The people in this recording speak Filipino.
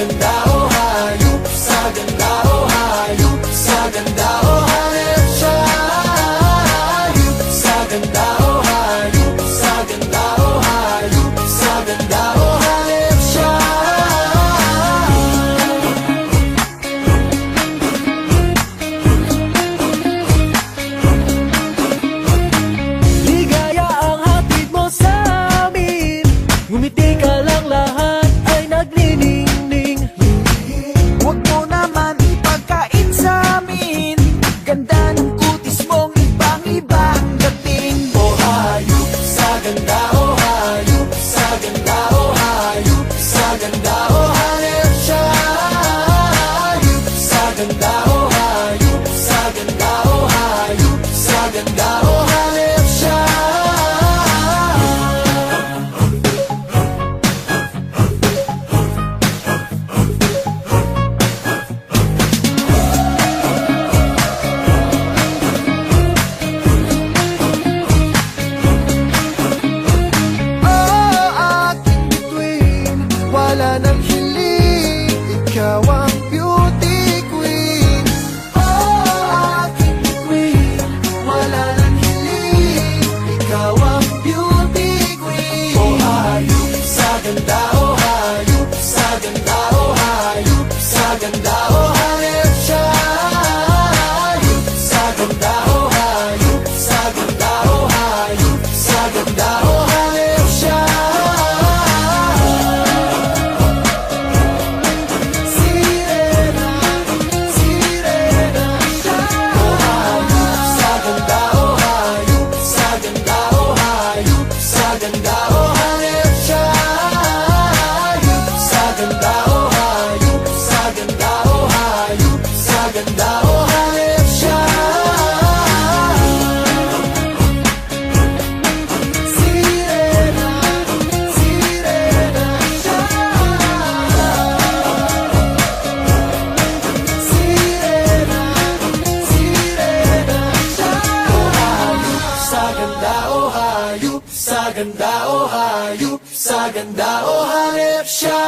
ganda o hayop, sa ganda o hayop, sa ganda o hanip siya. Hayop, sa ganda o hayop, sa ganda o hayop, sa ganda o hanip siya. Ligaya ang hatid mo sa amin, ngumiti ka lang, lahat ay nagniningning. Huwag mo naman ipagkain sa amin, ganda ng kutis mong ibang-iba ang dating. O hayop, sa ganda o hayop, sa ganda o hayop, sa ganda o hanip siya. Hayop, sa ganda o hayop, sa ganda o hayop, sa ganda o hanip siya. Oh, aking bituin, wala nang hiling, ikaw ang beauty queen. Oh, aking bituin, wala nang hiling, ikaw ang beauty queen. O hayop, sa ganda o hayop, sa ganda o hayop, sa ganda o hanip siya. Hayop, sa ganda o hayop, sa ganda o hayop, sa ganda o hanip siya. Sirena, sirena siya. O hayop, sa ganda o hayop, sa ganda o hayop, sa ganda o hanip siya. Hayop, sa ganda o hayop, sa ganda o hayop, sa ganda o hanip siya. Sirena, sirena siya. Sirena, sirena siya. Sa ganda o hayop, sa ganda o hayop, sa ganda o hanip siya.